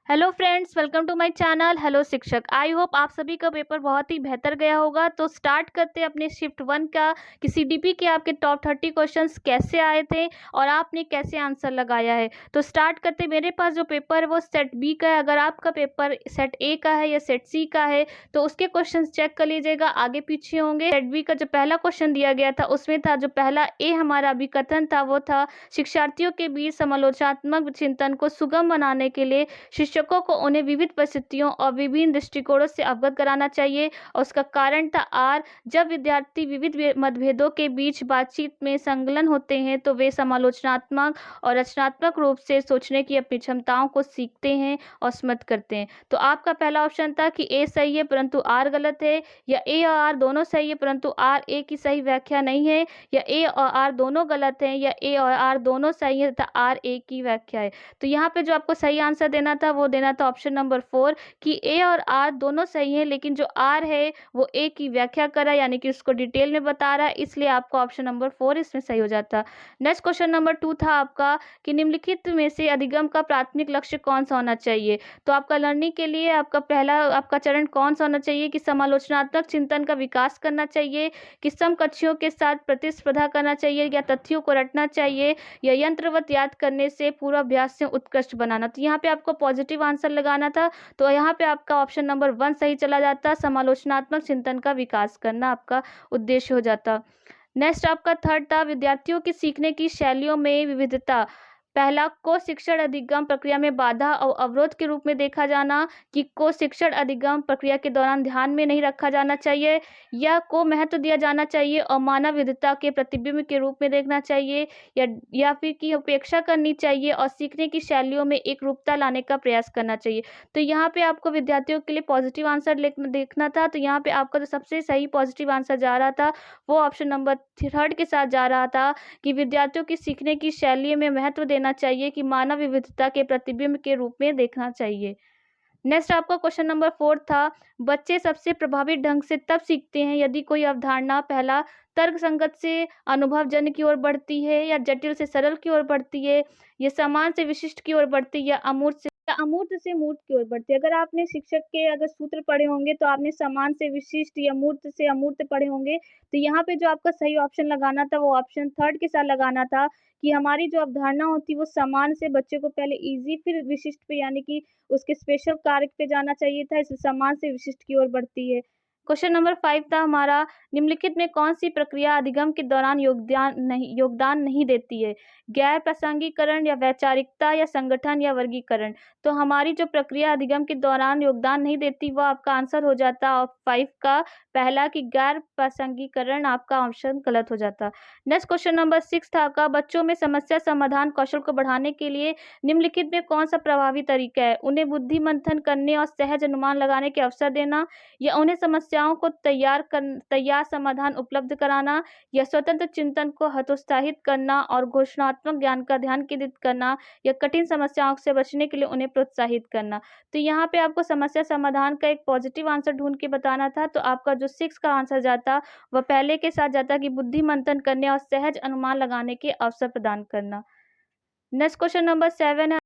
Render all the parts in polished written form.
Hello friends, welcome to my channel. Hello शिक्षक, I hope आप सभी का पेपर बहुत ही बेहतर गया होगा। तो स्टार्ट करते हैं अपने शिफ्ट 1 का कि सीडीपी के आपके टॉप 30 क्वेश्चंस कैसे आए थे और आपने कैसे आंसर लगाया है। तो स्टार्ट करते, मेरे पास जो पेपर है वो सेट बी का है। अगर आपका पेपर सेट ए का है या सेट सी का है तो उसके क्वेश्चन चेक कर लीजिएगा, आगे पीछे होंगे। सेट बी का जो पहला क्वेश्चन दिया गया था उसमें था, जो पहला ए हमारा अभिकथन था वो था, शिक्षार्थियों के बीच समालोचनात्मक चिंतन को सुगम बनाने के लिए शिक्षकों को उन्हें विविध परिस्थितियों और विभिन्न दृष्टिकोणों से अवगत कराना चाहिए। और उसका कारण था आर, जब विद्यार्थी विविध मतभेदों के बीच बातचीत में संलग्न होते हैं तो वे समालोचनात्मक और रचनात्मक रूप से सोचने की अपनी क्षमताओं को सीखते हैं और स्मृत करते हैं। तो आपका पहला ऑप्शन था कि ए सही है परंतु आर गलत है, या ए और आर दोनों सही है परंतु आर ए की सही व्याख्या नहीं है, या ए और आर दोनों गलत हैं, या ए और आर दोनों सही है तथा आर ए की व्याख्या है। तो यहाँ पे जो आपको सही आंसर देना था वो देना था ऑप्शन नंबर 4 कि ए और आर दोनों सही है, लेकिन जो आर है वो ए की व्याख्या कर रहा है, यानी कि उसको डिटेल में बता रहा है, इसलिए आपका ऑप्शन नंबर 4 इसमें सही हो जाता। नेक्स्ट क्वेश्चन नंबर 2 था आपका कि निम्नलिखित में से अधिगम का प्राथमिक लक्ष्य कौन सा होना चाहिए। तो आपका लर्निंग के लिए आपका पहला आपका चरण कौन सा होना चाहिए कि समालोचनात्मक चिंतन का विकास करना चाहिए, कि समकक्षियों के साथ प्रतिस्पर्धा करना चाहिए, या तथ्यों को रटना चाहिए, या यंत्रवत याद करने से पूर्वाभ्यास से उत्कृष्ट बनाना। तो यहाँ पे आपको पॉजिटिव आंसर लगाना था, तो यहाँ पे आपका ऑप्शन नंबर 1 सही चला जाता। समालोचनात्मक चिंतन का विकास करना आपका उद्देश्य हो जाता। नेक्स्ट आपका थर्ड था, विद्यार्थियों की सीखने की शैलियों में विविधता। पहला, को शिक्षण अधिगम प्रक्रिया में बाधा और अवरोध के रूप में देखा जाना, कि को शिक्षण अधिगम प्रक्रिया के दौरान ध्यान में नहीं रखा जाना चाहिए, या को महत्व दिया जाना चाहिए और मानव विविधता के प्रतिबिंब के रूप में देखना चाहिए, या फिर की उपेक्षा करनी चाहिए और सीखने की शैलियों में एक रूपता लाने का प्रयास करना चाहिए। तो यहाँ पे आपको विद्यार्थियों के लिए पॉजिटिव आंसर देखना था। तो यहाँ पे आपका जो सबसे सही पॉजिटिव आंसर जा रहा था वो ऑप्शन नंबर 3 के साथ जा रहा था, कि विद्यार्थियों की सीखने की शैली में महत्व देना चाहिए, कि मानव विविधता के प्रतिबिंब के रूप में देखना चाहिए। नेक्स्ट आपका क्वेश्चन नंबर 4 था, बच्चे सबसे प्रभावी ढंग से तब सीखते हैं यदि कोई अवधारणा पहला तर्क संगत से अनुभवजन्य की ओर बढ़ती है, या जटिल से सरल की ओर बढ़ती है, या समान से विशिष्ट की ओर बढ़ती है, या अमूर्त से मूर्त की ओर बढ़ती है। अगर आपने शिक्षक के अगर सूत्र पढ़े होंगे तो आपने समान से विशिष्ट या मूर्त से अमूर्त पढ़े होंगे। तो यहाँ पे जो आपका सही ऑप्शन लगाना था वो ऑप्शन 3 के साथ लगाना था, कि हमारी जो अवधारणा होती है वो समान से बच्चे को पहले इजी फिर विशिष्ट पे, यानी कि उसके स्पेशल कारक पे जाना चाहिए था, इसलिए समान से विशिष्ट की ओर बढ़ती है। क्वेश्चन नंबर 5 था हमारा, निम्नलिखित में कौन सी प्रक्रिया अधिगम के दौरान योगदान नहीं देती है, गैर प्रासंगिकरण, या वैचारिकता, या संगठन, या वर्गीकरण। तो हमारी जो प्रक्रिया अधिगम के दौरान योगदान नहीं देती वो आपका आंसर हो जाता 5 का पहला, कि गैर प्रासंगिकरण आपका ऑप्शन गलत हो जाता। नेक्स्ट क्वेश्चन नंबर 6 था आपका, बच्चों में समस्या समाधान कौशल को बढ़ाने के लिए निम्नलिखित में कौन सा प्रभावी तरीका है, उन्हें बुद्धि मंथन करने और सहज अनुमान लगाने के अवसर देना, या उन्हें समस्याओं को तैयार समाधान उपलब्ध कराना, या स्वतंत्र चिंतन को हतोत्साहित करना और घोषणात्मक ज्ञान का ध्यान केंद्रित करना, या कठिन समस्याओं से बचने के लिए उन्हें प्रोत्साहित करना। तो यहाँ पे आपको समस्या समाधान का एक पॉजिटिव आंसर ढूंढ के बताना था। तो आपका जो 6 का आंसर जाता वह पहले के साथ जाता, कि बुद्धि मंथन करने और सहज अनुमान लगाने के अवसर प्रदान करना। नेक्स्ट क्वेश्चन नंबर 7 है,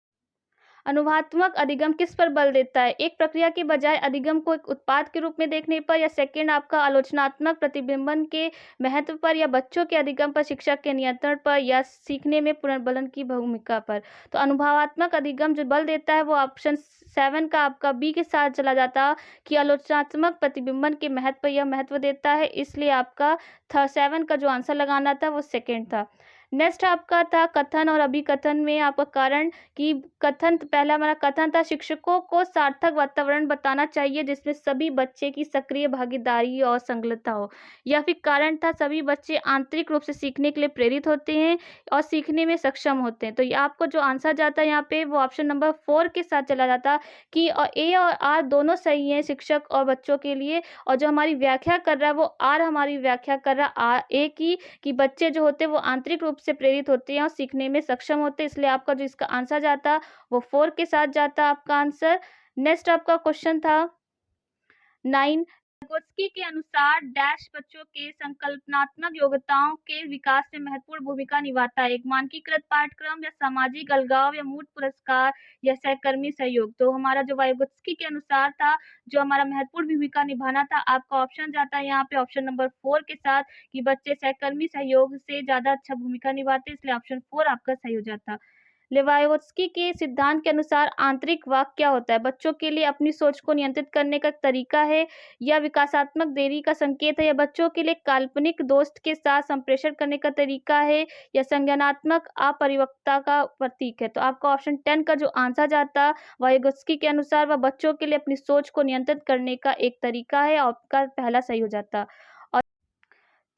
अनुभवात्मक अधिगम किस पर बल देता है, एक प्रक्रिया के बजाय अधिगम को एक उत्पाद के रूप में देखने पर, या सेकंड आपका आलोचनात्मक प्रतिबिंबन के महत्व पर, या बच्चों के अधिगम पर शिक्षक के नियंत्रण पर, या सीखने में पुनर्बलन की भूमिका पर। तो अनुभवात्मक अधिगम जो बल देता है वो ऑप्शन 7 का आपका बी के साथ चला जाता, कि आलोचनात्मक प्रतिबिंबन के महत्व पर यह महत्व देता है, इसलिए आपका 7 का जो आंसर लगाना था वो सेकेंड था। नेक्स्ट आपका था कथन और अभिकथन में आपका कारण, कि कथन पहला हमारा कथन था, शिक्षकों को सार्थक वातावरण बताना चाहिए जिसमें सभी बच्चे की सक्रिय भागीदारी और संलग्नता हो, या फिर कारण था, सभी बच्चे आंतरिक रूप से सीखने के लिए प्रेरित होते हैं और सीखने में सक्षम होते हैं। तो ये आपको जो आंसर जाता है यहाँ पे वो ऑप्शन नंबर 4 के साथ चला जाता, कि ए और आर दोनों सही हैं शिक्षक और बच्चों के लिए, और जो हमारी व्याख्या कर रहा है वो आर हमारी व्याख्या कर रहा है ए की, कि बच्चे जो होते हैं वो आंतरिक रूप से प्रेरित होते हैं और सीखने में सक्षम होते हैं, इसलिए आपका जो इसका आंसर जाता वो 4 के साथ जाता आपका आंसर। नेक्स्ट आपका क्वेश्चन था 9, vygotsky के अनुसार डैश बच्चों के संकल्पनात्मक योग्यताओं के विकास में महत्वपूर्ण भूमिका निभाता है। एक मानकीकृत पाठ्यक्रम या सामाजिक अलगाव या मूर्त पुरस्कार या सहकर्मी सहयोग। तो हमारा जो vygotsky के अनुसार था, जो हमारा महत्वपूर्ण भूमिका निभाना था, आपका ऑप्शन जाता है यहाँ पे ऑप्शन नंबर 4 के साथ कि बच्चे सहकर्मी सहयोग से ज्यादा अच्छा भूमिका निभाते हैं, इसलिए ऑप्शन 4 आपका सही हो जाता। लेवायोत्स्की के सिद्धांत के अनुसार आंतरिक वाक क्या होता है? बच्चों के लिए अपनी सोच को नियंत्रित करने का तरीका है, या विकासात्मक देरी का संकेत है, या बच्चों के लिए काल्पनिक दोस्त के साथ संप्रेषण करने का तरीका है, या संज्ञानात्मक अपरिपक्वता का प्रतीक है। तो आपका ऑप्शन 10 का जो आंसर जाता वाइगोत्स्की के अनुसार वह बच्चों के लिए अपनी सोच को नियंत्रित करने का एक तरीका है, आपका पहला सही हो जाता।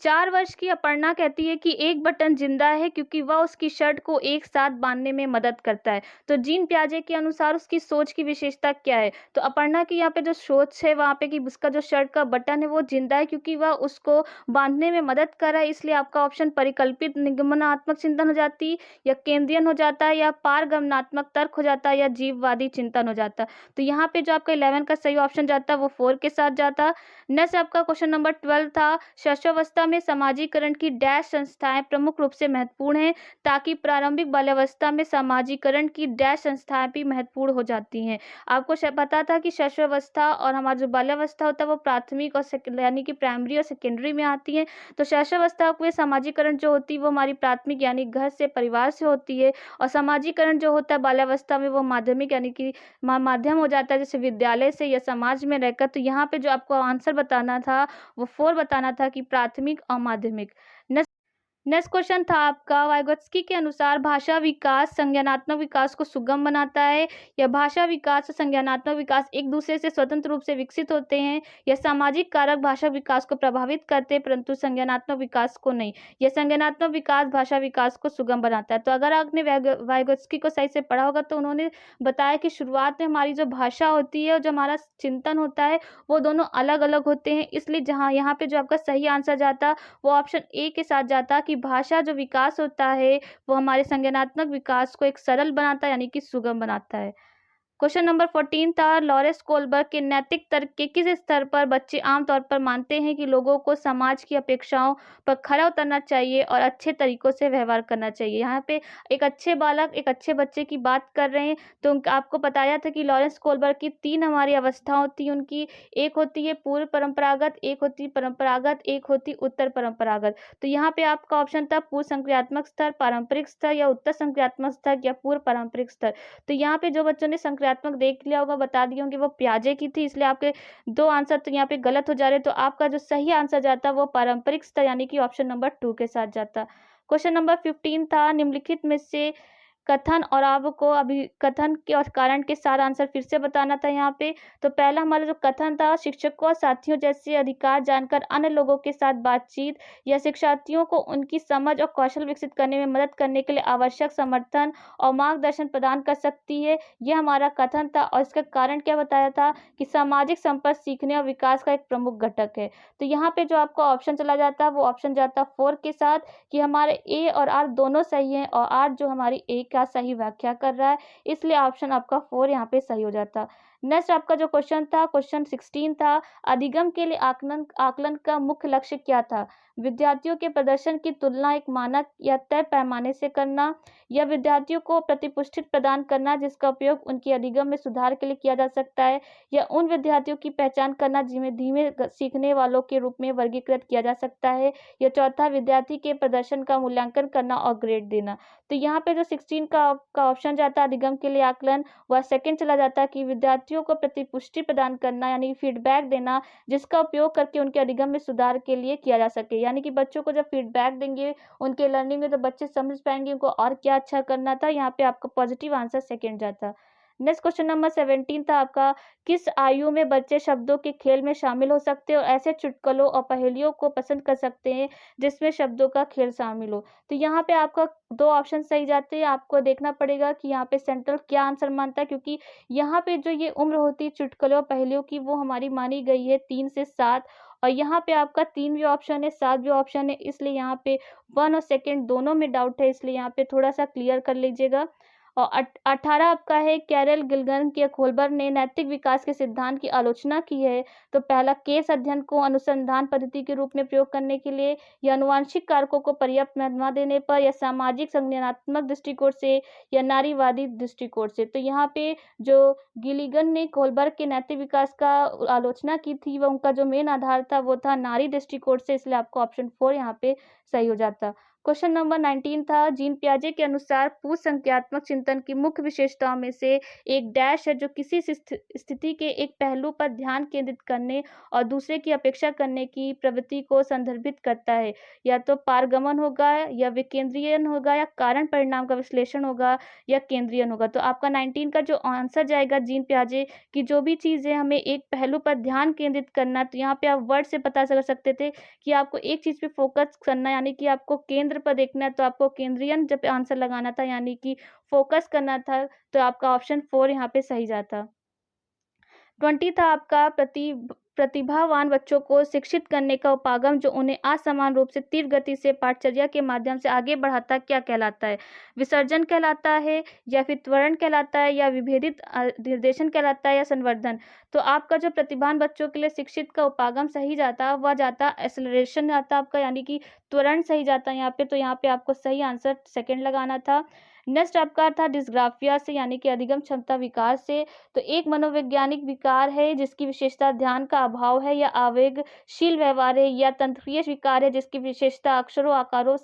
4 वर्ष की अपर्णा कहती है कि एक बटन जिंदा है क्योंकि वह उसकी शर्ट को एक साथ बांधने में मदद करता है। तो जीन पियाजे के अनुसार उसकी सोच की विशेषता क्या है? तो अपर्णा की यहाँ पे जो सोच है वहाँ पे कि उसका जो शर्ट का बटन है वो जिंदा है क्योंकि वह उसको बांधने में मदद कर रहा है, इसलिए आपका ऑप्शन परिकल्पित निगमनात्मक चिंतन हो जाती, या केंद्रीयन हो जाता है, या पारगमनात्मक तर्क हो जाता है, या जीववादी चिंतन हो जाता। तो यहाँ पे जो आपका 11 का सही ऑप्शन जाता है वो 4 के साथ जाता। नेक्स्ट आपका क्वेश्चन नंबर 12 था, शैशवावस्था में समाजीकरण की डैश संस्थाएं प्रमुख रूप से महत्वपूर्ण हैं, ताकि प्रारंभिक बाल्यावस्था में समाजीकरण की डैश संस्थाएं भी महत्वपूर्ण हो जाती हैं। आपको पता था कि शैशवावस्था और हमारा जो बाल्यावस्था होता है वो प्राथमिक और यानी कि प्राइमरी और सेकेंडरी में आती है। तो शैशवावस्था में समाजीकरण जो होती है वो हमारी प्राथमिक यानी घर से परिवार से होती है, और समाजीकरण जो होता है बाल्यावस्था में वो माध्यमिक यानी कि माध्यम हो जाता है, जैसे विद्यालय से या समाज में रहकर। तो यहाँ पे जो आपको आंसर बताना था वो 4 बताना था कि प्राथमिक और माध्यमिक। नेक्स्ट क्वेश्चन था आपका, वाइगोत्स्की के अनुसार भाषा विकास संज्ञानात्मक विकास को सुगम बनाता है, या भाषा विकास और संज्ञानात्मक विकास एक दूसरे से स्वतंत्र रूप से विकसित होते हैं, या सामाजिक कारक भाषा विकास को प्रभावित करते हैं परंतु संज्ञानात्मक विकास को नहीं, या संज्ञानात्मक विकास भाषा विकास को सुगम बनाता है। तो अगर आपने वाइगोत्स्की को सही से पढ़ा होगा तो उन्होंने बताया कि शुरुआत में हमारी जो भाषा होती है और जो हमारा चिंतन होता है वो दोनों अलग अलग होते हैं, इसलिए जहाँ यहाँ पे जो आपका सही आंसर जाता वो ऑप्शन ए के साथ जाता कि भाषा जो विकास होता है वो हमारे संज्ञानात्मक विकास को एक सरल बनाता है यानी कि सुगम बनाता है। क्वेश्चन नंबर 14 था, लॉरेंस कोलबर्ग के नैतिक तर्क के किस स्तर पर बच्चे आमतौर पर मानते हैं कि लोगों को समाज की अपेक्षाओं पर खरा उतरना चाहिए और अच्छे तरीकों से व्यवहार करना चाहिए? यहाँ पे एक अच्छे बालक एक अच्छे बच्चे की बात कर रहे हैं। तो आपको बताया था कि लॉरेंस कोलबर्ग की 3 हमारी अवस्था होती है उनकी, एक होती है पूर्व परंपरागत, एक होती है परंपरागत, एक होती उत्तर परंपरागत। तो यहाँ पे आपका ऑप्शन था पूर्व संक्रियात्मक स्तर, पारंपरिक स्तर, या उत्तर संक्रियात्मक स्तर, या पूर्व पारंपरिक स्तर। तो यहाँ पे जो बच्चों ने संक्रियात्मक देख लिया होगा बता दिए होंगे वो पियाजे की थी, इसलिए आपके 2 आंसर तो यहाँ पे गलत हो जा रहे। तो आपका जो सही आंसर जाता वो पारंपरिक स्तर यानी कि ऑप्शन नंबर 2 के साथ जाता। क्वेश्चन नंबर 15 था, निम्नलिखित में से कथन और आपको अभी कथन के और कारण के साथ आंसर फिर से बताना था यहाँ पे। तो पहला हमारा जो कथन था, शिक्षकों और साथियों जैसे अधिकार जानकर अन्य लोगों के साथ बातचीत या शिक्षार्थियों को उनकी समझ और कौशल विकसित करने में मदद करने के लिए आवश्यक समर्थन और मार्गदर्शन प्रदान कर सकती है, यह हमारा कथन था। और इसका कारण क्या बताया था कि सामाजिक संपर्क सीखने और विकास का एक प्रमुख घटक है। तो यहाँ पे जो आपका ऑप्शन चला जाता है वो ऑप्शन जाता 4 के साथ कि हमारे ए और आर दोनों सही हैं, और आर जो हमारी ए का सही व्याख्या कर रहा है, इसलिए ऑप्शन आपका 4 यहाँ पे सही हो जाता। नेक्स्ट आपका जो क्वेश्चन था, क्वेश्चन 16 था, अधिगम के लिए आकलन आकलन का मुख्य लक्ष्य क्या था? विद्यार्थियों के प्रदर्शन की तुलना एक मानक या तय पैमाने से करना, या विद्यार्थियों को प्रतिपुष्टि प्रदान करना जिसका उपयोग उनकी अधिगम में सुधार के लिए किया जा सकता है, या उन विद्यार्थियों की पहचान करना जिन्हें धीमे सीखने वालों के रूप में वर्गीकृत किया जा सकता है, या चौथा विद्यार्थी के प्रदर्शन का मूल्यांकन करना और ग्रेड देना। तो यहाँ पे जो 16 का ऑप्शन जाता है अधिगम के लिए आकलन, वह सेकंड चला जाता है कि विद्यार्थियों को प्रतिपुष्टि प्रदान करना यानी फीडबैक देना जिसका उपयोग करके उनके अधिगम में सुधार के लिए किया जा सके। यानी कि बच्चों को जब फीडबैक देंगे उनके लर्निंग में तो बच्चे समझ पाएंगे उनको और क्या अच्छा करना था। यहाँ पे आपका पॉजिटिव आंसर सेकंड जाता। नेक्स्ट क्वेश्चन नंबर 17 था आपका, किस आयु में बच्चे शब्दों के खेल में शामिल हो सकते हैं और ऐसे चुटकुलों और पहेलियों को पसंद कर सकते हैं जिसमें शब्दों का खेल शामिल हो? तो यहाँ पे आपका 2 ऑप्शन सही जाते हैं। आपको देखना पड़ेगा कि यहाँ पे सेंट्रल क्या आंसर मानता है, क्योंकि यहाँ पे जो ये उम्र होती है चुटकुलों और पहेलियों की वो हमारी मानी गई है 3 से 7, और यहाँ पे आपका 3 भी ऑप्शन है 7 भी ऑप्शन है, इसलिए यहाँ पे 1 और सेकंड दोनों में डाउट है, इसलिए यहाँ पे थोड़ा सा क्लियर कर लीजिएगा। और 18 आपका है कैरल गिलगन या खोलबर्ग ने नैतिक विकास के सिद्धांत की आलोचना की है। तो पहला, केस अध्ययन को अनुसंधान पद्धति के रूप में प्रयोग करने के लिए, या आनुवांशिक कारकों को पर्याप्त महत्व देने पर, या सामाजिक संज्ञानात्मक दृष्टिकोण से, या नारीवादी दृष्टिकोण से। तो यहाँ पे जो गिलिगन ने खोलबर्ग के नैतिक विकास का आलोचना की थी, वह उनका जो मेन आधार था वो था नारी दृष्टिकोण से, इसलिए आपको ऑप्शन 4 यहाँ पे सही हो जाता। क्वेश्चन नंबर 19 था, जीन पियाजे के अनुसार पूर्व संज्ञानात्मक चिंतन की मुख्य विशेषताओं में से एक डैश है जो किसी स्थिति के एक पहलू पर ध्यान केंद्रित करने और दूसरे की अपेक्षा करने की प्रवृत्ति को संदर्भित करता है। या तो पारगमन होगा, या विकेंद्रीयन होगा, या कारण परिणाम का विश्लेषण होगा, या केंद्रीयन होगा। तो आपका 19 का जो आंसर जाएगा जीन पियाजे की जो भी चीज़ है हमें एक पहलू पर ध्यान केंद्रित करना, तो यहाँ पे आप वर्ड से पता कर सकते थे कि आपको एक चीज़ पे फोकस करना, यानी कि आपको केंद्र पर देखना है, तो आपको केंद्रीयन जब आंसर लगाना था, यानी कि फोकस करना था, तो आपका ऑप्शन 4 यहाँ पे सही जाता। 20 था आपका प्रतिभावान बच्चों को शिक्षित करने का उपागम जो उन्हें असमान रूप से तीव्र गति से पाठचर्या के माध्यम से आगे बढ़ाता क्या कहलाता है? विसर्जन कहलाता है, या फिर त्वरण कहलाता है, या विभेदित निर्देशन कहलाता है, या संवर्धन? तो आपका जो प्रतिभावान बच्चों के लिए शिक्षित का उपागम सही जाता, वह जाता एक्सेलरेशन आता आपका, यानी कि त्वरण सही जाता यहाँ पे। तो यहाँ पे आपको सही आंसर सेकंड लगाना था। नेक्स्ट आपका था डिस्ग्राफिया से, यानी कि अधिगम क्षमता विकार से। तो एक मनोवैज्ञानिक विकार है जिसकी विशेषता ध्यान का अभाव है, या आवेगशील व्यवहार है, या तंत्रीय विकार है जिसकी विशेषता अक्षरों आकारों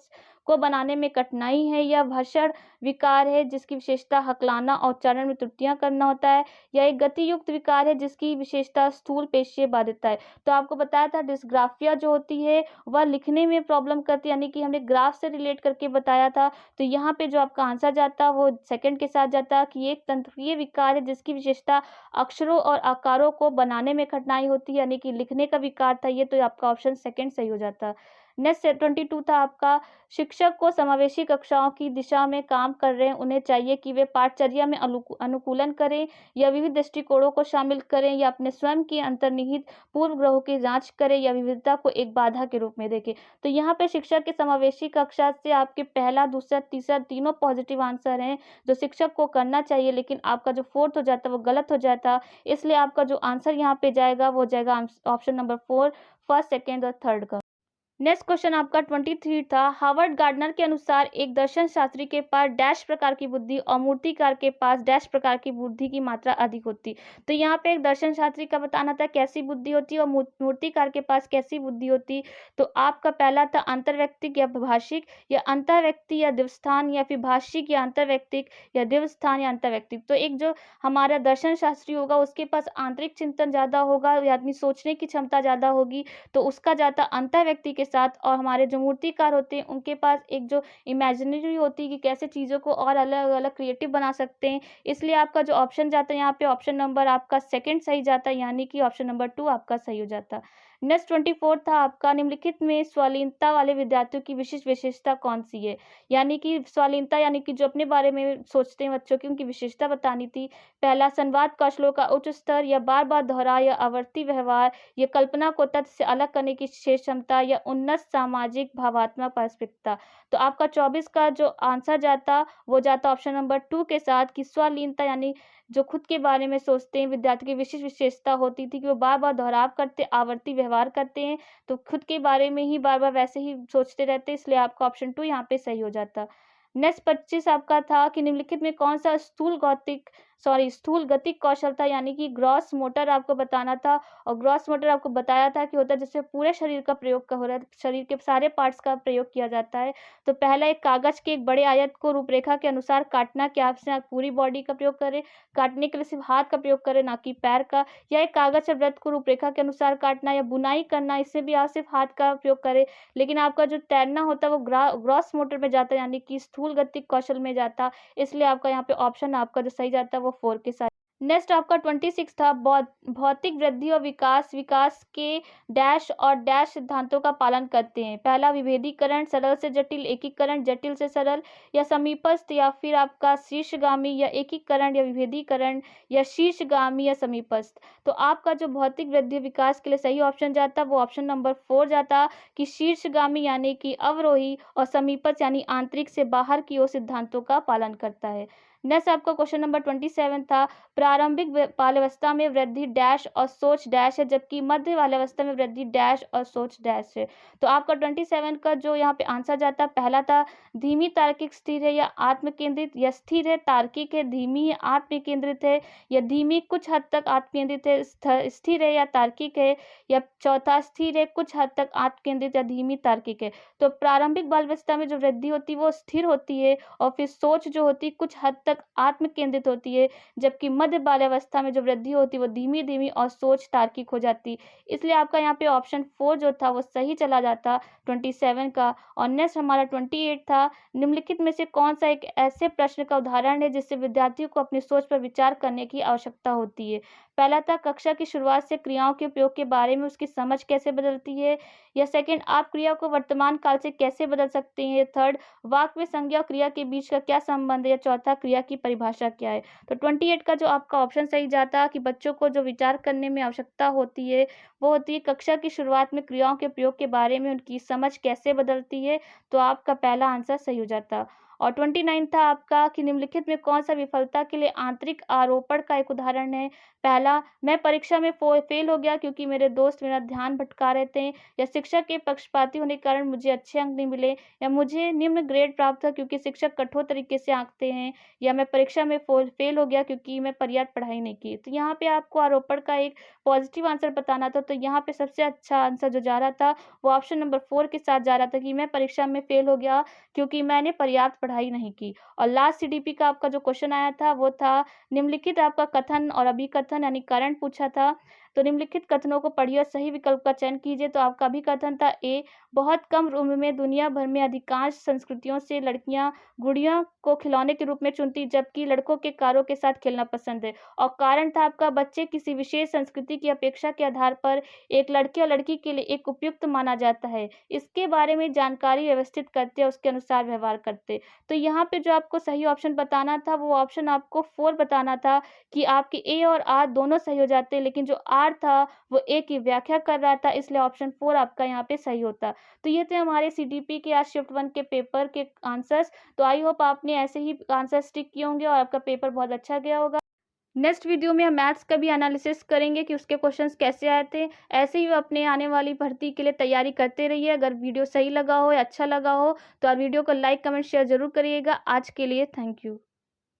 को बनाने में कठिनाई है, या भाषण विकार है जिसकी विशेषता हकलाना और उच्चारण में त्रुटियां करना होता है, या एक गति युक्त विकार है जिसकी विशेषता स्थूल पेशीय बाधितता है। तो आपको बताया था डिस्ग्राफिया जो होती है वह लिखने में प्रॉब्लम करती है, यानी कि हमने ग्राफ से रिलेट करके बताया था। तो यहाँ पे जो आपका आंसर जाता वो सेकंड के साथ जाता कि एक तंत्रीय विकार है जिसकी विशेषता अक्षरों और आकारों को बनाने में कठिनाई होती है, यानी कि लिखने का विकार था ये। तो आपका ऑप्शन सेकंड सही हो जाता। नेक्स्ट 22 था आपका, शिक्षक को समावेशी कक्षाओं की दिशा में काम कर रहे हैं, उन्हें चाहिए कि वे पाठचर्या में अनुकूलन करें, या विविध दृष्टिकोणों को शामिल करें, या अपने स्वयं की अंतर्निहित पूर्वग्रहों की जांच करें, या विविधता को एक बाधा के रूप में देखें। तो यहाँ पे शिक्षक की समावेशी कक्षा से आपके पहला, दूसरा, तीसरा तीनों पॉजिटिव आंसर हैं जो शिक्षक को करना चाहिए, लेकिन आपका जो फोर्थ हो जाता है वो गलत हो जाता। इसलिए आपका जो आंसर यहाँ पे जाएगा वो जाएगा ऑप्शन नंबर 4, फर्स्ट, सेकेंड और थर्ड का। नेक्स्ट क्वेश्चन आपका 23 था, हार्वर्ड गार्डनर के अनुसार एक दर्शन शास्त्री के पास डैश प्रकार की बुद्धि और मूर्तिकार के पास डैश प्रकार की बुद्धि की मात्रा अधिक होती। तो यहाँ पे एक दर्शन शास्त्री का बताना था कैसी बुद्धि होती है और मूर्तिकार के पास कैसी बुद्धि होती। तो आपका पहला था अंतर्व्यक्तिक या भाषिक, या अंतर्व्यक्ति या दिव्यस्थान, या फिर भाषिक या अंतर्व्यक्तिक, या दिव्यस्थान या अंतर्व्यक्तिक। तो एक जो हमारा दर्शन शास्त्री होगा उसके पास आंतरिक चिंतन ज्यादा होगा, यानी सोचने की क्षमता ज्यादा होगी, तो उसका जाता अंतर्व्यक्ति के साथ। और हमारे जो मूर्तिकार होते हैं उनके पास एक जो इमेजिनरी होती है कि कैसे चीज़ों को और अलग अलग क्रिएटिव बना सकते हैं, इसलिए आपका जो ऑप्शन जाता है यहाँ पे ऑप्शन नंबर आपका सेकंड सही जाता है, यानी कि ऑप्शन नंबर 2 आपका सही हो जाता। नेक्स्ट 24 था आपका, निम्नलिखित में स्वलीनता वाले विद्यार्थियों की विशिष्ट विशेषता कौन सी है? यानी कि स्वलीनता यानी कि जो अपने बारे में सोचते हैं बच्चों की, उनकी विशेषता बतानी थी। पहला, संवाद कौशलों का उच्च स्तर, या बार बार दोहराव या आवर्ती व्यवहार, या कल्पना को तथ्य से अलग करने की शेष क्षमता, या उन्नत सामाजिक भावात्मक पारस्परिकता। तो आपका 24 का जो आंसर जाता वो जाता ऑप्शन नंबर 2 के साथ कि स्वलीनता यानी जो खुद के बारे में सोचते हैं, विद्यार्थी की विशिष्ट विशेषता होती थी कि वो बार बार दोहराव करते, आवर्ती व्यवहार करते हैं, तो खुद के बारे में ही बार बार वैसे ही सोचते रहते, इसलिए आपका ऑप्शन 2 यहाँ पे सही हो जाता। नेक्स्ट 25 आपका था कि निम्नलिखित में कौन सा स्थूल गतिक कौशल था, यानी कि ग्रॉस मोटर आपको बताना था। और ग्रॉस मोटर आपको बताया था कि होता है जिससे पूरे शरीर का प्रयोग हो रहा है, शरीर के सारे पार्ट्स का प्रयोग किया जाता है। तो पहला, एक कागज के एक बड़े आयत को रूपरेखा के अनुसार काटना, कि आपसे आप पूरी बॉडी का प्रयोग करें, काटने के लिए सिर्फ हाथ का प्रयोग करें ना कि पैर का, या एक कागज या वृत्त को रूपरेखा के अनुसार काटना, या बुनाई करना, इससे भी आप सिर्फ हाथ का प्रयोग करें। लेकिन आपका जो तैरना होता है वो ग्रॉस मोटर में जाता है, यानी कि स्थूल गतिक कौशल में जाता, इसलिए आपका यहाँ पे ऑप्शन आपका जो सही जाता है वो 4 के साथ। नेक्स्ट आपका 26 था, भौतिक वृद्धि और विकास के डैश और डैश सिद्धांतों का पालन करते हैं। पहला, विभेदीकरण, सरल से जटिल, एकीकरण, जटिल से सरल, या समीपस्थ, या फिर आपका शीर्षगामी, या एकीकरण, या विभेदीकरण, या शीर्षगामी, या समीपस्थ। तो आपका जो भौतिक वृद्धि विकास के लिए सही ऑप्शन जाता वो ऑप्शन नंबर 4 जाता कि शीर्षगामी यानी कि अवरोही, और समीपस्थ यानी आंतरिक से बाहर की ओर सिद्धांतों का पालन करता है। नेक्स्ट आपका क्वेश्चन नंबर 27 था, प्रारंभिक बाल्यावस्था में वृद्धि डैश और सोच डैश है, जबकि मध्य बाल्यावस्था में वृद्धि डैश और सोच डैश है। तो आपका 27 का जो यहाँ पे आंसर जाता, पहला था धीमी तार्किक स्थिर है या आत्म केंद्रित, या स्थिर है तार्किक है, धीमी है आत्म केंद्रित है, या धीमी कुछ हद तक आत्म केंद्रित है, स्थिर है या तार्किक है, या चौथा स्थिर है कुछ हद तक आत्म केंद्रित या धीमी तार्किक है। तो प्रारंभिक बाल्यावस्था में जो वृद्धि होती है वो स्थिर होती है, और फिर सोच जो होती है कुछ हद तक आत्म केंद्रित होती है, जबकि मध्य बाल्यावस्था में जो वृद्धि होती है वो धीमी धीमी और सोच तार्किक हो जाती। इसलिए आपका यहाँ पे ऑप्शन 4 जो था वो सही चला जाता 27 का। और नेक्स्ट हमारा 28 था, निम्नलिखित में से कौन सा एक ऐसे प्रश्न का उदाहरण है जिससे विद्यार्थियों को अपनी सोच पर विचार करने की आवश्यकता होती है। पहला था कक्षा की शुरुआत से क्रियाओं के उपयोग के बारे में उसकी समझ कैसे बदलती है, या सेकंड आप क्रिया को वर्तमान काल से कैसे बदल सकते हैं, थर्ड वाक्य में संज्ञा और क्रिया के बीच का क्या संबंध है, या चौथा क्रिया की परिभाषा क्या है। तो 28 का जो आपका ऑप्शन सही जाता कि बच्चों को जो विचार करने में आवश्यकता होती है वो होती है कक्षा की शुरुआत में क्रियाओं के उपयोग के बारे में उनकी समझ कैसे बदलती है। तो आपका पहला आंसर सही हो जाता। और 29 था आपका कि निम्नलिखित में कौन सा विफलता के लिए आंतरिक आरोपण का एक उदाहरण है। पहला, मैं परीक्षा में फेल हो गया क्योंकि मेरे दोस्त मेरा ध्यान भटका रहे थे, या शिक्षक के पक्षपाती होने के कारण मुझे अच्छे अंक नहीं मिले, या मुझे निम्न ग्रेड प्राप्त हुआ क्योंकि शिक्षक कठोर तरीके से आंकते हैं, या मैं परीक्षा में फेल हो गया क्योंकि मैं पर्याप्त पढ़ाई नहीं की। तो यहाँ पे आपको आरोपण का एक पॉजिटिव आंसर बताना था। तो यहाँ पे सबसे अच्छा आंसर जो जा रहा था वो ऑप्शन नंबर 4 के साथ जा रहा था कि मैं परीक्षा में फेल हो गया क्योंकि मैंने पर्याप्त पढ़ाई नहीं की। और लास्ट सीडीपी का आपका जो क्वेश्चन आया था वो था निम्नलिखित आपका कथन और अभिकथन यानी कारण पूछा था। तो निम्नलिखित कथनों को पढ़िए और सही विकल्प का चयन कीजिए। तो आपका अभिकथन था ए, बहुत कम उम्र में दुनिया भर में अधिकांश संस्कृतियों से लड़कियां गुड़िया को खिलौने के रूप में चुनती जबकि लड़कों के कारों के साथ खेलना पसंद है। और कारण था आपका बच्चे किसी विशेष संस्कृति की अपेक्षा के आधार पर एक लड़के और लड़की के लिए एक उपयुक्त माना जाता है, इसके बारे में जानकारी व्यवस्थित करते और उसके अनुसार व्यवहार करते। तो यहाँ पे जो आपको सही ऑप्शन बताना था वो ऑप्शन आपको 4 बताना था कि आपके ए और आर दोनों सही हो जाते, लेकिन जो आर था वो ए की व्याख्या कर रहा था, इसलिए ऑप्शन 4 आपका यहाँ पे सही होता। तो ये थे हमारे सीडीपी के आज शिफ्ट 1 के पेपर के आंसर्स। तो आई होप आपने ऐसे ही आंसर स्टिक किए होंगे और आपका पेपर बहुत अच्छा गया होगा। नेक्स्ट वीडियो में हम मैथ्स का भी एनालिसिस करेंगे कि उसके क्वेश्चंस कैसे आए थे। ऐसे ही अपने आने वाली भर्ती के लिए तैयारी करते रहिए। अगर वीडियो सही लगा हो या अच्छा लगा हो तो आप वीडियो को लाइक कमेंट शेयर जरूर करिएगा। आज के लिए थैंक यू।